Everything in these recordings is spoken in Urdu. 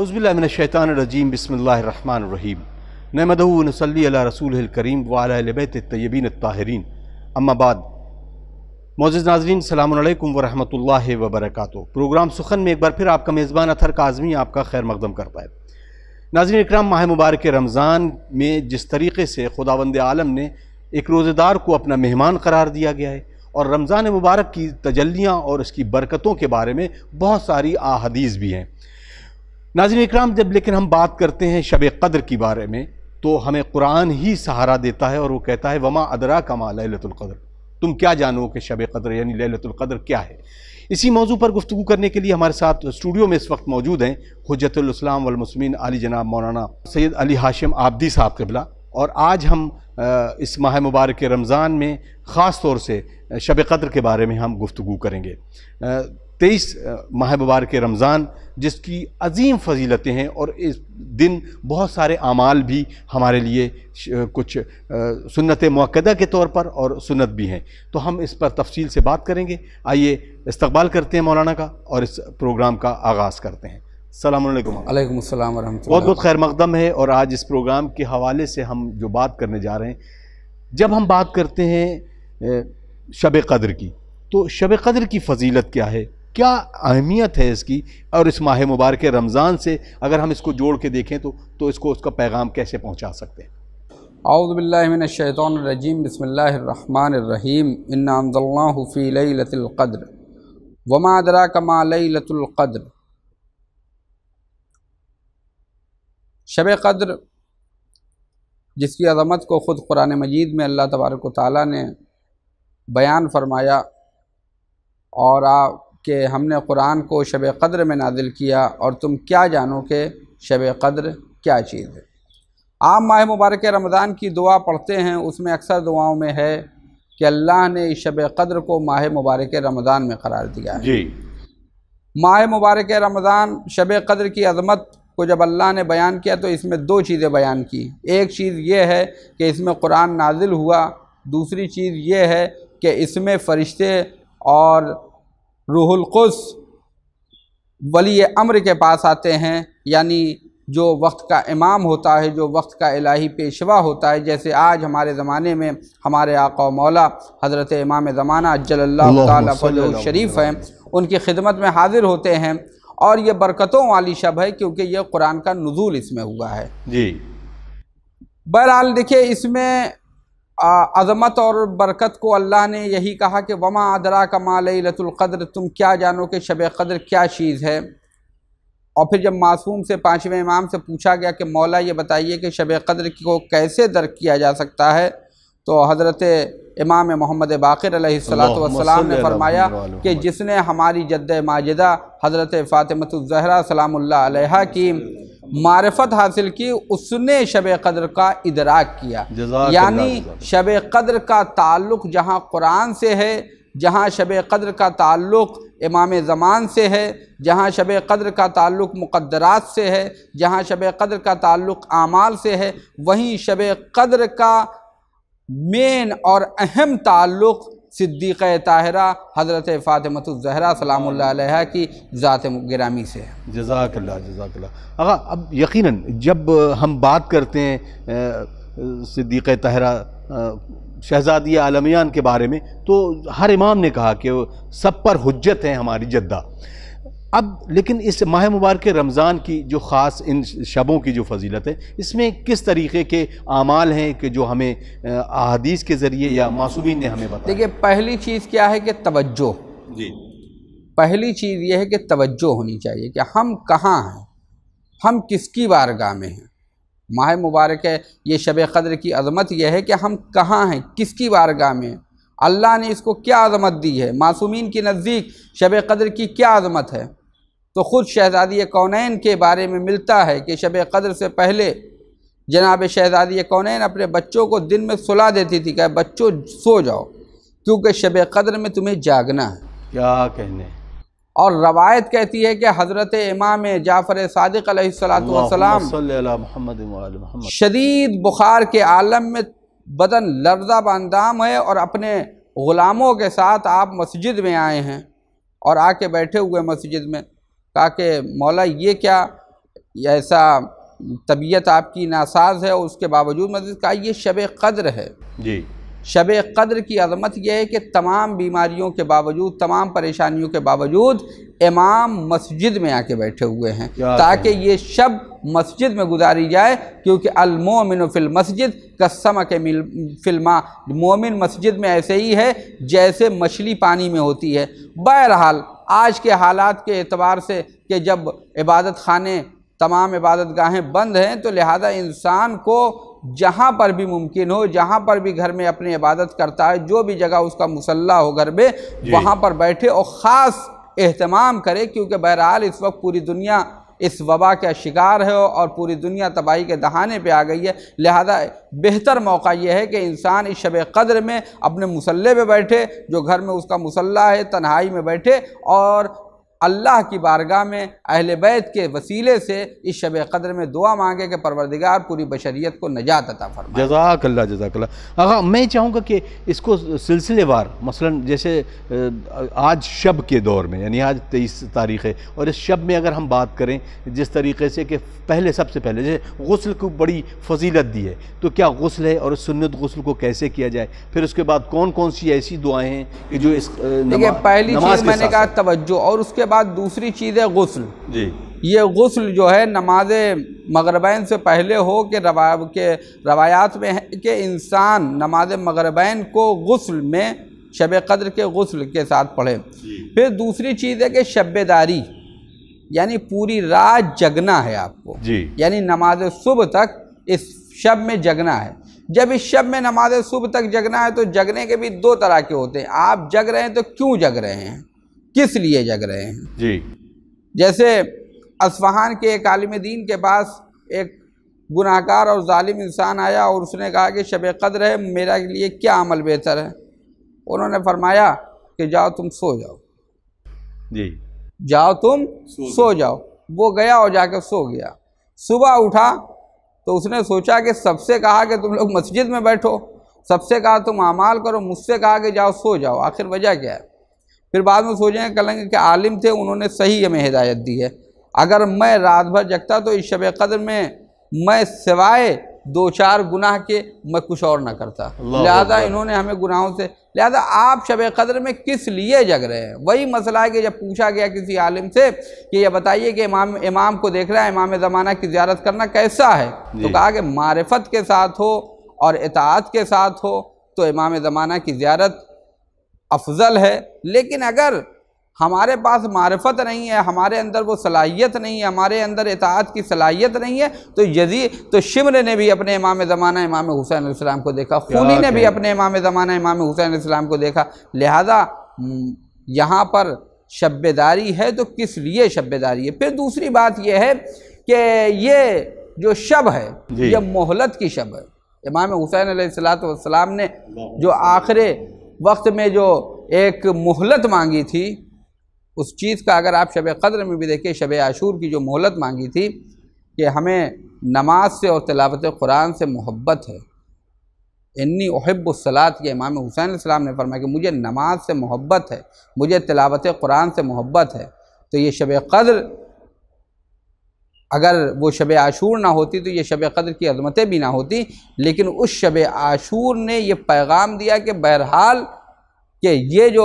اعوذ باللہ من الشیطان الرجیم بسم اللہ الرحمن الرحیم نحمدہ و نصلی علی رسولہ الکریم وعلی اہل بیتہ الطیبین الطاہرین اما بعد۔ معزز ناظرین السلام علیکم ورحمۃ اللہ وبرکاتہ۔ پروگرام سخن میں ایک بار پھر آپ کا میزبان اطہر کاظمی آپ کا خیر مقدم کرتا ہے۔ ناظرین اکرام، ماہ مبارک رمضان میں جس طریقے سے خداوند عالم نے ایک روزہ دار کو اپنا مہمان قرار دیا گیا ہے، اور رمضان مبارک کی تجلیاں اور اس کی برکتوں کے بارے میں بہت ساری احادیث بھی ہیں۔ ناظرین اکرام، جب لیکن ہم بات کرتے ہیں شب قدر کی بارے میں تو ہمیں قرآن ہی سہارا دیتا ہے، اور وہ کہتا ہے وما ادراک ما لیلۃ القدر، تم کیا جانو کہ شب قدر یعنی لیلۃ القدر کیا ہے۔ اسی موضوع پر گفتگو کرنے کے لیے ہمارے ساتھ اسٹوڈیو میں اس وقت موجود ہیں حجت الاسلام والمسلمین علی جناب مولانا سید علی ہاشم عابدی صاحب قبلہ، اور آج ہم اس ماہ مبارک رمضان میں خاص طور سے شب قدر کے بارے میں ہم گفتگو کریں گے۔ 23 ماہ مبارک رمضان جس کی عظیم فضیلتیں ہیں، اور اس دن بہت سارے اعمال بھی ہمارے لیے کچھ سنت مؤکدہ کے طور پر اور سنت بھی ہیں، تو ہم اس پر تفصیل سے بات کریں گے۔ آئیے استقبال کرتے ہیں مولانا کا اور اس پروگرام کا آغاز کرتے ہیں۔ السلام علیکم۔ علیکم السلام ورحمۃ اللہ۔ بہت بہت خیر مقدم ہے، اور آج اس پروگرام کے حوالے سے ہم جو بات کرنے جا رہے ہیں، جب ہم بات کرتے ہیں شب قدر کی، تو شب قدر کی فضیلت کیا ہے، کیا اہمیت ہے اس کی، اور اس ماہ مبارک رمضان سے اگر ہم اس کو جوڑ کے دیکھیں تو اس کو اس کا پیغام کیسے پہنچا سکتے ہیں؟ اعوذ باللہ من الشیطان الرجیم بسم اللہ الرحمن الرحیم انا انزلناہ فی لیلۃ القدر وما ادراک ما لیلۃ القدر۔ شب قدر جس کی عظمت کو خود قرآن مجید میں اللہ تبارک و تعالیٰ نے بیان فرمایا، اور کہ ہم نے قرآن کو شب قدر میں نازل کیا، اور تم کیا جانو کہ شب قدر کیا چیز ہے۔ عام ماہ مبارک رمضان کی دعا پڑھتے ہیں، اس میں اکثر دعاؤں میں ہے کہ اللہ نے شب قدر کو ماہ مبارک رمضان میں قرار دیا ہے۔ جی، ماہ مبارک رمضان شب قدر کی عظمت کو جب اللہ نے بیان کیا تو اس میں دو چیزیں بیان کی۔ ایک چیز یہ ہے کہ اس میں قرآن نازل ہوا، دوسری چیز یہ ہے کہ اس میں فرشتے اور روح القدس ولی امر کے پاس آتے ہیں، یعنی جو وقت کا امام ہوتا ہے، جو وقت کا الہی پیشوا ہوتا ہے، جیسے آج ہمارے زمانے میں ہمارے آقا و مولا حضرت امام زمانہ عجل اللہ تعالیٰ فضلہ شریف ہیں، ان کی خدمت میں حاضر ہوتے ہیں، اور یہ برکتوں والی شب ہے کیونکہ یہ قرآن کا نزول اس میں ہوا ہے۔ جی، بہرحال دیکھیں، اس میں عظمت اور برکت کو اللہ نے یہی کہا کہ وما ادراک ما لیلۃ القدر، تم کیا جانو کہ شب قدر کیا چیز ہے۔ اور پھر جب معصوم سے پانچویں امام سے پوچھا گیا کہ مولا یہ بتائیے کہ شب قدر کو کیسے درک کیا جا سکتا ہے، تو حضرت امام محمد باقر علیہ السلام نے فرمایا کہ جس نے ہماری جد ماجدہ حضرت فاطمۃ الزہرا سلام اللہ علیہا کی معرفت حاصل کی، اس نے شب قدر کا ادراک کیا۔ یعنی شب قدر کا تعلق جہاں قرآن سے ہے، جہاں شب قدر کا تعلق امام زمان سے ہے، جہاں شب قدر کا تعلق مقدرات سے ہے، جہاں شب قدر کا تعلق اعمال سے ہے، وہیں شب قدر کا مین اور اہم تعلق صدیقہ طاہرہ حضرت فاطمۃ الزہرا سلام اللہ علیہ کی ذات گرامی سے ہے۔ جزاک اللہ، جزاک اللہ۔ آقا، اب یقیناً جب ہم بات کرتے ہیں صدیقہ طاہرہ شہزادی عالمیان کے بارے میں، تو ہر امام نے کہا کہ سب پر حجت ہیں ہماری جدہ۔ اب لیکن اس ماہ مبارک رمضان کی جو خاص ان شبوں کی جو فضیلت ہے، اس میں کس طریقے کے اعمال ہیں کہ جو ہمیں احادیث کے ذریعے یا معصومین نے ہمیں بتایا؟ دیکھیے، پہلی چیز کیا ہے کہ توجہ۔ جی، پہلی چیز یہ ہے کہ توجہ ہونی چاہیے کہ ہم کہاں ہیں، ہم کس کی بارگاہ میں ہیں۔ ماہ مبارک ہے، یہ شب قدر کی عظمت یہ ہے کہ ہم کہاں ہیں، کس کی بارگاہ میں ہیں، اللہ نے اس کو کیا عظمت دی ہے، معصومین کے نزدیک شب قدر کی کیا عظمت ہے۔ تو خود شہزادی کونین کے بارے میں ملتا ہے کہ شب قدر سے پہلے جناب شہزادی کونین اپنے بچوں کو دن میں سلا دیتی تھی کہ بچوں سو جاؤ، کیونکہ شب قدر میں تمہیں جاگنا ہے۔ کیا کہنے۔ اور روایت کہتی ہے کہ حضرت امام جعفر صادق علیہ السلام شدید بخار کے عالم میں بدن لرزہ باندام ہے، اور اپنے غلاموں کے ساتھ آپ مسجد میں آئے ہیں، اور آ کے بیٹھے ہوئے مسجد میں کہا کہ مولا یہ کیا ایسا طبیعت آپ کی ناساز ہے، اور اس کے باوجود مزید کہا یہ شب قدر ہے۔ جی، شب قدر کی عظمت یہ ہے کہ تمام بیماریوں کے باوجود، تمام پریشانیوں کے باوجود امام مسجد میں آ کے بیٹھے ہوئے ہیں تاکہ یہ شب مسجد میں گزاری جائے، کیونکہ المومن فی المسجد کالسمک فی الماء، مومن مسجد میں ایسے ہی ہے جیسے مچھلی پانی میں ہوتی ہے۔ بہرحال آج کے حالات کے اعتبار سے کہ جب عبادت خانے، تمام عبادت گاہیں بند ہیں، تو لہذا انسان کو جہاں پر بھی ممکن ہو، جہاں پر بھی گھر میں اپنی عبادت کرتا ہے، جو بھی جگہ اس کا مصلی ہو گھر میں، وہاں پر بیٹھے اور خاص اہتمام کرے، کیونکہ بہرحال اس وقت پوری دنیا اس وبا کا شکار ہے اور پوری دنیا تباہی کے دہانے پہ آ گئی ہے۔ لہذا بہتر موقع یہ ہے کہ انسان اس شب قدر میں اپنے مصلی پہ بیٹھے، جو گھر میں اس کا مصلی ہے، تنہائی میں بیٹھے اور اللہ کی بارگاہ میں اہل بیت کے وسیلے سے اس شب قدر میں دعا مانگے کہ پروردگار پوری بشریت کو نجات عطا فرمائے۔ جزاک اللہ، جزاک اللہ۔ آقا میں چاہوں گا کہ اس کو سلسلے وار، مثلا جیسے آج شب کے دور میں، یعنی آج 23 تاریخ ہے، اور اس شب میں اگر ہم بات کریں جس طریقے سے کہ پہلے، سب سے پہلے جیسے غسل کو بڑی فضیلت دی ہے، تو کیا غسل ہے اور سنت غسل کو کیسے کیا جائے، پھر اس کے بعد کون کون سی ایسی دعائیں ہیں کہ جو اس دیکھیں، پہلی چیز میں نے کہا توجہ، اور اس کے بعد دوسری چیز ہے غسل۔ جی، یہ غسل جو ہے نماز مغربین سے پہلے ہو کہ روایات میں ہے کہ انسان نماز مغربین کو غسل میں شب قدر کے غسل کے ساتھ پڑھے۔ پھر دوسری چیز ہے کہ شب داری، یعنی پوری رات جگنا ہے آپ کو، یعنی نماز صبح تک اس شب میں جگنا ہے۔ جب اس شب میں نماز صبح تک جگنا ہے تو جگنے کے بھی دو طرح کے ہوتے ہیں۔ آپ جگ رہے ہیں تو کیوں جگ رہے ہیں، کس لیے جگ رہے ہیں؟ جی، جیسے اصفہان کے ایک عالم دین کے پاس ایک گناہگار اور ظالم انسان آیا اور اس نے کہا کہ شب قدر ہے، میرا لیے کیا عمل بہتر ہے؟ انہوں نے فرمایا کہ جاؤ تم سو جاؤ، جی، جاؤ تم سو جاؤ۔ وہ گیا اور جا کے سو گیا۔ صبح اٹھا تو اس نے سوچا کہ سب سے کہا کہ تم لوگ مسجد میں بیٹھو، سب سے کہا تم اعمال کرو، مجھ سے کہا کہ جاؤ سو جاؤ، آخر وجہ کیا ہے؟ پھر بعد میں سوچیں گے، کہیں گے کہ عالم تھے، انہوں نے صحیح ہمیں ہدایت دی ہے۔ اگر میں رات بھر جگتا تو اس شب قدر میں سوائے 2-4 گناہ کے میں کچھ اور نہ کرتا، لہذا انہوں نے ہمیں گناہوں سے، لہذا آپ شب قدر میں کس لیے جگ رہے ہیں؟ وہی مسئلہ ہے کہ جب پوچھا گیا کسی عالم سے کہ یہ بتائیے کہ امام کو دیکھ رہا ہے، امام زمانہ کی زیارت کرنا کیسا ہے؟ تو کہا کہ معرفت کے ساتھ ہو اور اطاعت کے ساتھ ہو تو امام زمانہ کی زیارت افضل ہے، لیکن اگر ہمارے پاس معرفت نہیں ہے، ہمارے اندر وہ صلاحیت نہیں ہے، ہمارے اندر اطاعت کی صلاحیت نہیں ہے، تو شمر نے بھی اپنے امام زمانہ امام حسین علیہ السلام کو دیکھا، خونی نے بھی اپنے امام زمانہ امام حسین علیہ السلام کو دیکھا، لہذا یہاں پر شب داری ہے تو کس لیے شب داری ہے؟ پھر دوسری بات یہ ہے کہ یہ جو شب ہے یہ مہلت کی شب ہے۔ امام حسین علیہ السلام نے جو آخر وقت میں جو ایک مہلت مانگی تھی، اس چیز کا اگر آپ شب قدر میں بھی دیکھیں، شب عاشور کی جو مہلت مانگی تھی کہ ہمیں نماز سے اور تلاوت قرآن سے محبت ہے، انی احب الصلاۃ، یہ امام حسین علیہ السلام نے فرمایا کہ مجھے نماز سے محبت ہے، مجھے تلاوت قرآن سے محبت ہے، تو یہ شب قدر اگر وہ شب عاشور نہ ہوتی تو یہ شب قدر کی عظمتیں بھی نہ ہوتی، لیکن اس شب عاشور نے یہ پیغام دیا کہ بہرحال کہ یہ جو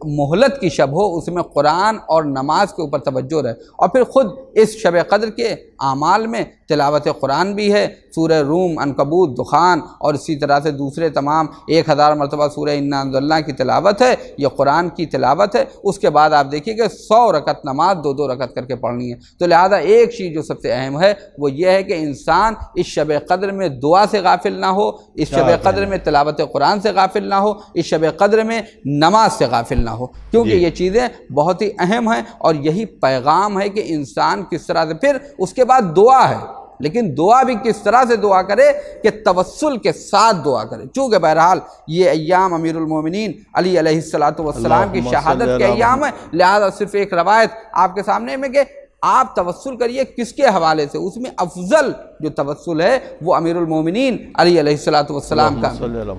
مہلت کی شب ہو اس میں قرآن اور نماز کے اوپر توجہ رہے، اور پھر خود اس شب قدر کے اعمال میں تلاوت قرآن بھی ہے، سورہ روم، عنکبوت، دخان، اور اسی طرح سے دوسرے تمام 1000 مرتبہ سورہ انا انزلنا کی تلاوت ہے، یہ قرآن کی تلاوت ہے۔ اس کے بعد آپ دیکھیے کہ 100 رکعت نماز 2 رکعت کر کے پڑھنی ہے۔ تو لہذا ایک چیز جو سب سے اہم ہے وہ یہ ہے کہ انسان اس شب قدر میں دعا سے غافل نہ ہو، اس شب قدر میں تلاوت قرآن سے غافل نہ ہو، اس شب قدر میں نماز سے غافل نہ ہو، کیونکہ یہ چیزیں بہت ہی اہم ہیں، اور یہی پیغام ہے کہ انسان کس طرح سے، پھر اس کے بعد دعا ہے، لیکن دعا بھی کس طرح سے دعا کرے کہ توسل کے ساتھ دعا کرے، چونکہ بہرحال یہ ایام امیر المومنین علی علیہ السلام کی شہادت کے ایام ہیں، لہذا صرف ایک روایت آپ کے سامنے میں کہ آپ توسل کریے کس کے حوالے سے، اس میں افضل جو توسل ہے وہ امیر المومنین علی علیہ السلام کا،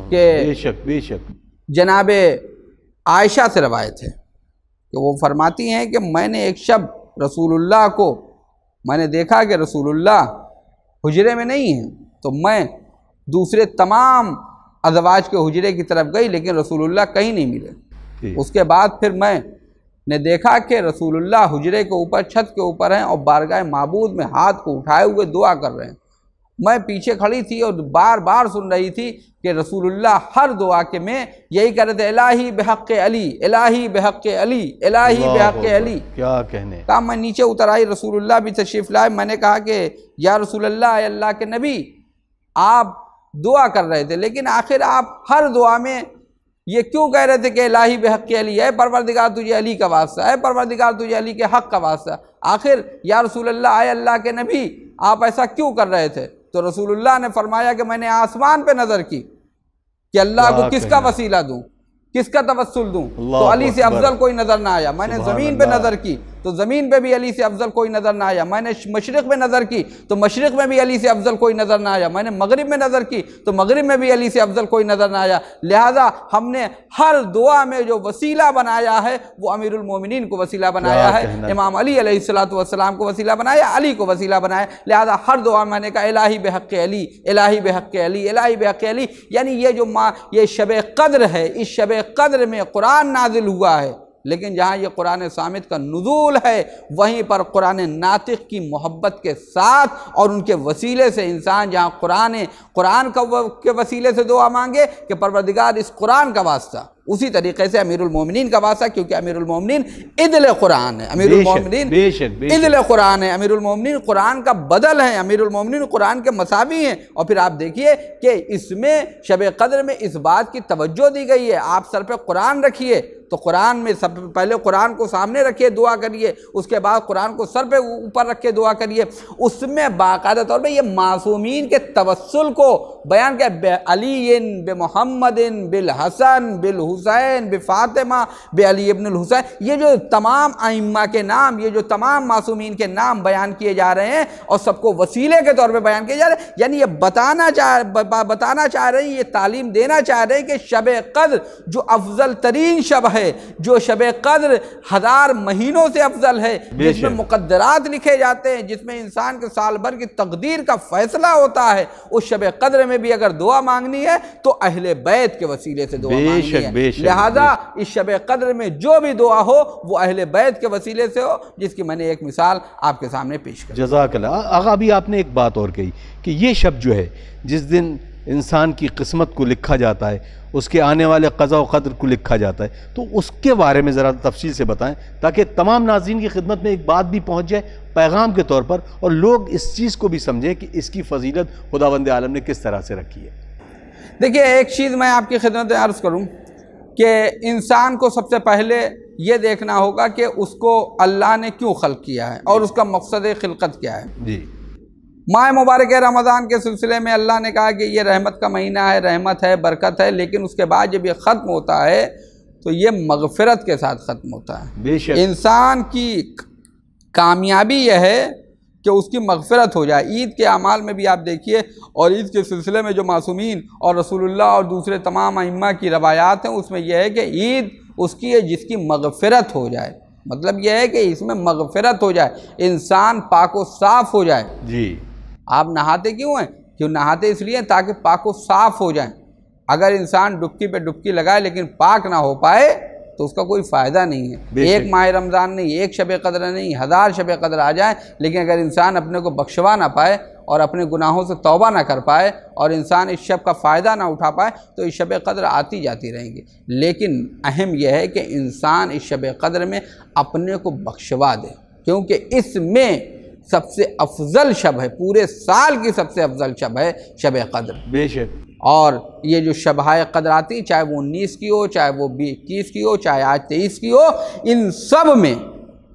کہ بے شک جناب عائشہ سے روایت ہے کہ وہ فرماتی ہیں کہ میں نے ایک شب رسول اللہ کو میں نے دیکھا کہ رسول اللہ حجرے میں نہیں ہیں، تو میں دوسرے تمام ازواج کے حجرے کی طرف گئی لیکن رسول اللہ کہیں نہیں ملے۔ اس کے بعد پھر میں نے دیکھا کہ رسول اللہ حجرے کے اوپر، چھت کے اوپر ہیں اور بارگاہ معبود میں ہاتھ کو اٹھائے ہوئے دعا کر رہے ہیں۔ میں پیچھے کھڑی تھی اور بار بار سن رہی تھی کہ رسول اللہ ہر دعا کے میں یہی کہہ رہے تھے، الہی بحق علی، الہی بحق علی، الہی بحق علی۔ کیا کہنے۔ کہا میں نیچے اتر آئی، رسول اللہ بھی تشریف لائے، میں نے کہا کہ یا رسول اللہ، اے اللہ کے نبی، آپ دعا کر رہے تھے لیکن آخر آپ ہر دعا میں یہ کیوں کہہ رہے تھے کہ الہی بحق علی، اے پروردگار تجھے علی کا واسطہ، اے پروردگار تجھے علی کے حق کا واسطہ، آخر یا رسول اللہ، اے اللہ کے نبی، آپ ایسا کیوں کر رہے تھے؟ تو رسول اللہ نے فرمایا کہ میں نے آسمان پہ نظر کی کہ اللہ کو کس کا وسیلہ دوں، کس کا توسل دوں، تو علی سے افضل کوئی نظر نہ آیا۔ میں نے زمین پہ نظر کی تو زمین پہ بھی علی سے افضل کوئی نظر نہ آیا۔ میں نے مشرق میں نظر کی تو مشرق میں بھی علی سے افضل کوئی نظر نہ آیا۔ میں نے مغرب میں نظر کی تو مغرب میں بھی علی سے افضل کوئی نظر نہ آیا۔ لہٰذا ہم نے ہر دعا میں جو وسیلہ بنایا ہے وہ امیر المومنین کو وسیلہ بنایا ہے، امام علی علیہ السلام کو وسیلہ بنایا، علی کو وسیلہ بنایا۔ لہٰذا ہر دعا میں نے کہا الہی بحق علی، الہی بحق علی، الہی بحق علی۔ یعنی یہ شب قدر ہے، اس شب قدر میں قرآن نازل ہوا ہے، لیکن جہاں یہ قرآن صامت کا نزول ہے وہیں پر قرآن ناطق کی محبت کے ساتھ اور ان کے وسیلے سے انسان جہاں قرآن کے وسیلے سے دعا مانگے کہ پروردگار اس قرآن کا واسطہ، اسی طریقے سے امیر المومنین کا واسطہ، کیونکہ امیر المومنین عدل قرآن ہے، امیر المومنین عدل قرآن ہے، امیر المومنین قرآن کا بدل ہے، امیر المومنین قرآن کے مساوی ہیں۔ اور پھر آپ دیکھیے کہ اس میں شب قدر میں اس بات کی توجہ دی گئی ہے، آپ سر پہ قرآن رکھیے تو قرآن میں سب پہلے قرآن کو سامنے رکھیے دعا کریے، اس کے بعد قرآن کو سر پہ اوپر رکھ کے دعا کریے۔ اس میں باقاعدہ طور پہ یہ معصومین کے توسل کو بیان کیا، بعلی بمحمد بالحسن بالحسین بفاطمہ بعلی ابن الحسین، یہ جو تمام ائمہ کے نام، یہ جو تمام معصومین کے نام بیان کیے جا رہے ہیں اور سب کو وسیلے کے طور پہ بیان کیے جا رہے ہیں، یعنی یہ بتانا چاہ رہے ہیں، یہ تعلیم دینا چاہ رہے ہیں کہ شب قدر جو افضل ترین شب ہے، جو شب قدر 1000 مہینوں سے افضل ہے، جس میں مقدرات لکھے جاتے ہیں، جس میں انسان کے سال بھر کی تقدیر کا فیصلہ ہوتا ہے، اس شب قدر میں بھی اگر دعا مانگنی ہے تو اہل بیت کے وسیلے سے دعا مانگنی ہے۔ لہذا اس شب قدر میں جو بھی دعا ہو وہ اہل بیت کے وسیلے سے ہو، جس کی میں نے ایک مثال آپ کے سامنے پیش کی۔ جزاک اللہ۔ آغا ابھی آپ نے ایک بات اور کہی کہ یہ شب جو ہے جس دن انسان کی قسمت کو لکھا جاتا ہے، اس کے آنے والے قضاء و قدر کو لکھا جاتا ہے، تو اس کے بارے میں ذرا تفصیل سے بتائیں تاکہ تمام ناظرین کی خدمت میں ایک بات بھی پہنچ جائے پیغام کے طور پر، اور لوگ اس چیز کو بھی سمجھیں کہ اس کی فضیلت خداوند عالم نے کس طرح سے رکھی ہے۔ دیکھیے ایک چیز میں آپ کی خدمت میں عرض کروں کہ انسان کو سب سے پہلے یہ دیکھنا ہوگا کہ اس کو اللہ نے کیوں خلق کیا ہے اور اس کا مقصد خلقت کیا ہے۔ جی، ماہ مبارک رمضان کے سلسلے میں اللہ نے کہا کہ یہ رحمت کا مہینہ ہے، رحمت ہے، برکت ہے، لیکن اس کے بعد جب یہ ختم ہوتا ہے تو یہ مغفرت کے ساتھ ختم ہوتا ہے۔ بے شک انسان کی کامیابی یہ ہے کہ اس کی مغفرت ہو جائے۔ عید کے اعمال میں بھی آپ دیکھیے، اور عید کے سلسلے میں جو معصومین اور رسول اللہ اور دوسرے تمام ائمہ کی روایات ہیں، اس میں یہ ہے کہ عید اس کی ہے جس کی مغفرت ہو جائے، مطلب یہ ہے کہ اس میں مغفرت ہو جائے، انسان پاک و صاف ہو جائے۔ جی، آپ نہاتے کیوں ہیں؟ کیوں نہاتے اس لیے تاکہ پاک و صاف ہو جائیں۔ اگر انسان ڈبکی پہ ڈبکی لگائے لیکن پاک نہ ہو پائے تو اس کا کوئی فائدہ نہیں ہے۔ ایک ماہ رمضان نہیں، ایک شب قدر نہیں، 1000 شب قدر آ جائیں، لیکن اگر انسان اپنے کو بخشوا نہ پائے اور اپنے گناہوں سے توبہ نہ کر پائے اور انسان اس شب کا فائدہ نہ اٹھا پائے تو اس شب قدر آتی جاتی رہیں گی۔ لیکن اہم یہ ہے کہ انسان اس شب قدر میں اپنے کو بخشوا دے، کیونکہ اس میں سب سے افضل شب ہے، پورے سال کی سب سے افضل شب ہے شب قدر۔ بے شک۔ اور یہ جو شبہائے قدر آتی، چاہے وہ 19 کی ہو، چاہے وہ 21 کی ہو، چاہے آج 23 کی ہو، ان سب میں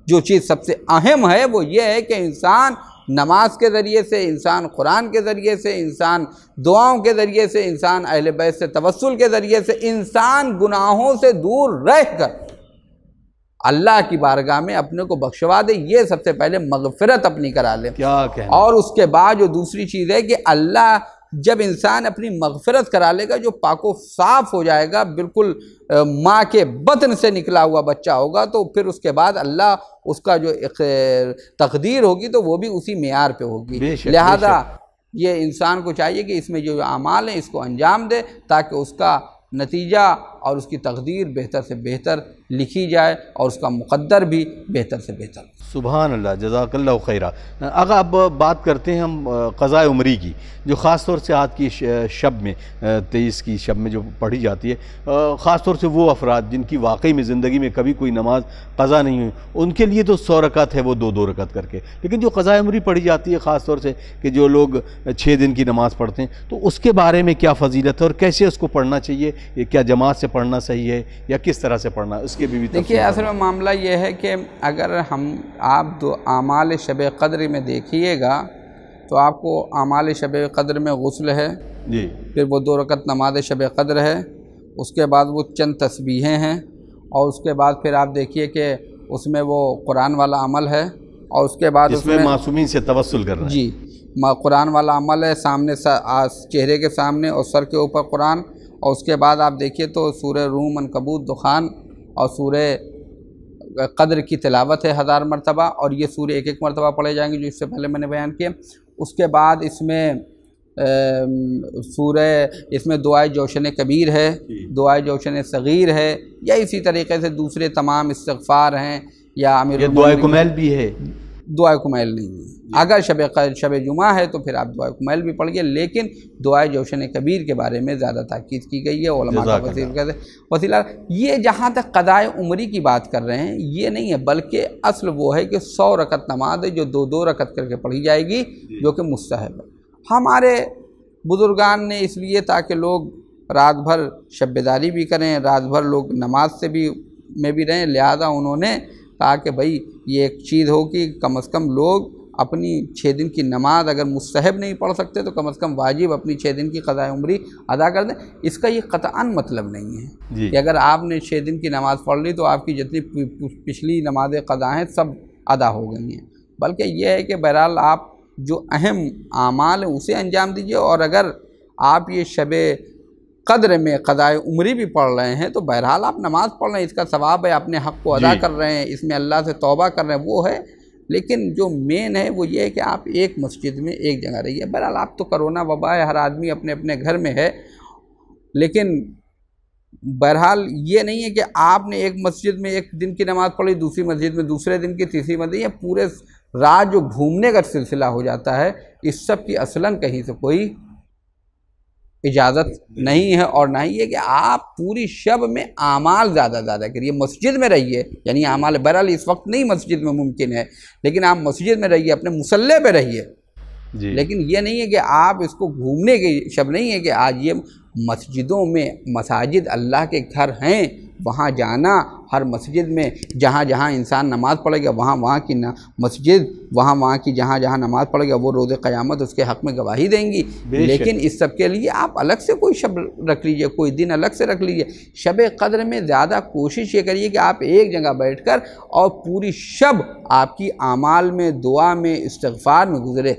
جو چیز سب سے اہم ہے وہ یہ ہے کہ انسان نماز کے ذریعے سے، انسان قرآن کے ذریعے سے، انسان دعاؤں کے ذریعے سے، انسان اہل بیت سے توسل کے ذریعے سے، انسان گناہوں سے دور رہ کر اللہ کی بارگاہ میں اپنے کو بخشوا دے۔ یہ سب سے پہلے مغفرت اپنی کرا لے۔ کیا کہنا۔ اور اس کے بعد جو دوسری چیز ہے کہ اللہ جب انسان اپنی مغفرت کرا لے گا، جو پاک و صاف ہو جائے گا، بالکل ماں کے بطن سے نکلا ہوا بچہ ہوگا، تو پھر اس کے بعد اللہ اس کا جو تقدیر ہوگی تو وہ بھی اسی معیار پہ ہوگی۔ لہذا یہ انسان کو چاہیے کہ اس میں جو اعمال ہیں اس کو انجام دے، تاکہ اس کا نتیجہ اور اس کی تقدیر بہتر سے بہتر لکھی جائے اور اس کا مقدر بھی بہتر سے بہتر۔ سبحان اللہ، جزاک اللہ خیرہ۔ آقا اب بات کرتے ہیں ہم قضاء عمری کی، جو خاص طور سے آج کی شب میں 23 کی شب میں جو پڑھی جاتی ہے، خاص طور سے وہ افراد جن کی واقعی میں زندگی میں کبھی کوئی نماز قضا نہیں ہوئی، ان کے لیے تو 100 رکعت ہے وہ 2 رکعت کر کے، لیکن جو قضاء عمری پڑھی جاتی ہے خاص طور سے کہ جو لوگ 6 دن کی نماز پڑھتے ہیں، تو اس کے بارے میں کیا فضیلت ہے اور کیسے اس کو پڑھنا چاہیے؟ یہ کیا جماعت سے پڑھنا صحیح ہے یا کس طرح سے پڑھنا؟ اس کے بھی دیکھیے، اصل میں معاملہ یہ ہے کہ اگر آپ اعمال شب قدر میں دیکھیے گا تو آپ کو اعمال شب قدر میں غسل ہے، جی، پھر وہ 2 رکعت نماز شب قدر ہے، اس کے بعد وہ چند تسبیحیں ہیں، اور اس کے بعد پھر آپ دیکھیے کہ اس میں وہ قرآن والا عمل ہے، اور اس کے بعد اس میں معصومین سے توسل کرنا ہے۔ جی، قرآن والا عمل ہے، سامنے چہرے کے سامنے اور سر کے اوپر قرآن، اور اس کے بعد آپ دیکھیے تو سورہ روم، عنکبوت، دخان اور سورہ قدر کی تلاوت ہے 1000 مرتبہ، اور یہ سورہ ایک مرتبہ پڑھے جائیں گے جو اس سے پہلے میں نے بیان کیا۔ اس کے بعد اس میں دعائے جوشن کبیر ہے، دعائے جوشن صغیر ہے، یا اسی طریقے سے دوسرے تمام استغفار ہیں، یا امیر دعائے کمیل بھی ہے؟ دعائے کمیل نہیں ہے۔ اگر شب جمعہ ہے تو پھر آپ دعائے کمیل بھی پڑھیے، لیکن دعائے جوشن کبیر کے بارے میں زیادہ تاکید کی گئی ہے علماء کا وسیلہ۔ یہ جہاں تک قضاء عمری کی بات کر رہے ہیں یہ نہیں ہے، بلکہ اصل وہ ہے کہ 100 رکعت نماز ہے جو 2 رکعت کر کے پڑھی جائے گی، جو کہ مستحب ہے۔ ہمارے بزرگان نے اس لیے تاکہ لوگ رات بھر شب بیداری بھی کریں، رات بھر لوگ نماز سے بھی رہیں، لہذا انہوں نے کہا کہ بھائی یہ ایک چیز ہو کہ کم از کم لوگ اپنی 6 دن کی نماز اگر مستحب نہیں پڑھ سکتے تو کم از کم واجب اپنی 6 دن کی قضاء عمری ادا کر دیں۔ اس کا یہ قطعاً مطلب نہیں ہے کہ اگر آپ نے 6 دن کی نماز پڑھ لی تو آپ کی جتنی پچھلی نماز قضا ہیں سب ادا ہو گئی ہیں، بلکہ یہ ہے کہ بہرحال آپ جو اہم اعمال ہیں اسے انجام دیجیے، اور اگر آپ یہ شب قدر میں قضاء عمری بھی پڑھ رہے ہیں تو بہرحال آپ نماز پڑھ رہے ہیں، اس کا ثواب ہے، اپنے حق کو ادا کر رہے ہیں، اس میں اللہ سے توبہ کر رہے ہیں، وہ ہے۔ لیکن جو مین ہے وہ یہ ہے کہ آپ ایک مسجد میں ایک جگہ رہیے۔ بہرحال آپ تو کرونا وبا ہے، ہر آدمی اپنے اپنے گھر میں ہے، لیکن بہرحال یہ نہیں ہے کہ آپ نے ایک مسجد میں ایک دن کی نماز پڑھی، دوسری مسجد میں دوسرے دن کی، تیسری مسجد، یہ پورے رات جو گھومنے کا سلسلہ ہو جاتا ہے، اس سب کی اصلاً کہیں سے کوئی اجازت نہیں ہے، اور نہ ہی یہ کہ آپ پوری شب میں اعمال زیادہ کریے، مسجد میں رہیے، یعنی اعمال بہرحال اس وقت نہیں مسجد میں ممکن ہے، لیکن آپ مسجد میں رہیے، اپنے مصلی پہ رہیے، لیکن یہ نہیں ہے کہ آپ اس کو گھومنے کی شب نہیں ہے کہ آج یہ مسجدوں میں، مساجد اللہ کے گھر ہیں، وہاں جانا، ہر مسجد میں جہاں جہاں انسان نماز پڑھے گا وہاں کی مسجد، وہاں کی جہاں نماز پڑھے گا وہ روز قیامت اس کے حق میں گواہی دیں گی، لیکن اس سب کے لیے آپ الگ سے کوئی شب رکھ لیجئے، کوئی دن الگ سے رکھ لیجئے۔ شب قدر میں زیادہ کوشش یہ کریے کہ آپ ایک جگہ بیٹھ کر اور پوری شب آپ کی اعمال میں، دعا میں، استغفار میں گزرے،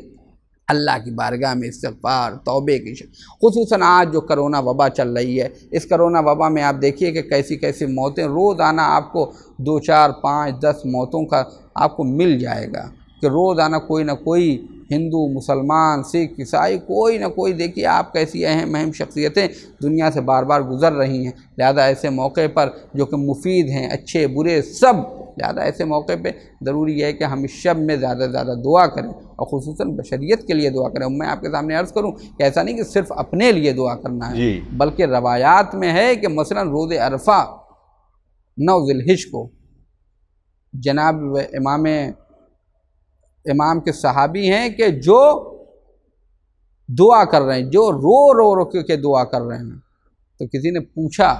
اللہ کی بارگاہ میں استغفار، توبے کی خصوصاً آج جو کرونا وبا چل رہی ہے، اس کرونا وبا میں آپ دیکھیے کہ کیسی کیسی موتیں روزانہ آپ کو 2، 4، 5، 10 موتوں کا آپ کو مل جائے گا، کہ روزانہ کوئی نہ کوئی ہندو، مسلمان، سکھ، عیسائی، کوئی نہ کوئی دیکھیے آپ کیسی اہم شخصیتیں دنیا سے بار بار گزر رہی ہیں۔ لہذا ایسے موقع پر جو کہ مفید ہیں، اچھے برے سب، لہذا ایسے موقع پہ ضروری ہے کہ ہم اس شب میں زیادہ سے زیادہ دعا کریں، اور خصوصاً بشریت کے لیے دعا کریں۔ میں آپ کے سامنے عرض کروں کہ ایسا نہیں کہ صرف اپنے لیے دعا کرنا ہے، بلکہ روایات میں ہے کہ مثلا روز عرفہ 9 ذی الحجہ کو جناب امام کے صحابی ہیں کہ جو دعا کر رہے ہیں، جو رو کے دعا کر رہے ہیں، تو کسی نے پوچھا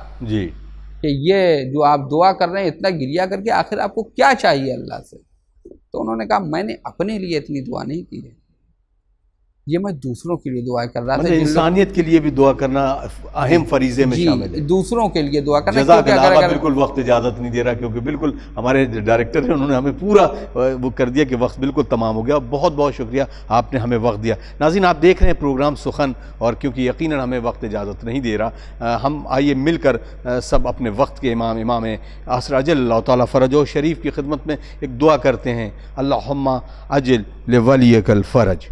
کہ یہ جو آپ دعا کر رہے ہیں اتنا گریا کر کے آخر آپ کو کیا چاہیے اللہ سے؟ تو انہوں نے کہا میں نے اپنے لیے اتنی دعا نہیں کی ہے، یہ میں دوسروں کے لیے دعا کر رہا تھا، انسانیت کے لیے بھی دعا کرنا اہم فریضے میں شامل ہے، دوسروں کے لیے دعا کرنا. جزاک اللہ. بالکل وقت اجازت نہیں دے رہا کیونکہ بالکل ہمارے ڈائریکٹر ہیں، انہوں نے ہمیں پورا وہ کر دیا کہ وقت بالکل تمام ہو گیا. بہت بہت شکریہ، آپ نے ہمیں وقت دیا. ناظرین آپ دیکھ رہے ہیں پروگرام سخن، اور کیونکہ یقیناً ہمیں وقت اجازت نہیں دے رہا، ہم آئیے مل کر سب اپنے وقت کے امام اسرار اجل اللہ تعالیٰ فرجہ شریف کی خدمت میں ایک دعا کرتے ہیں. اللہم اجل لولیک الفرج.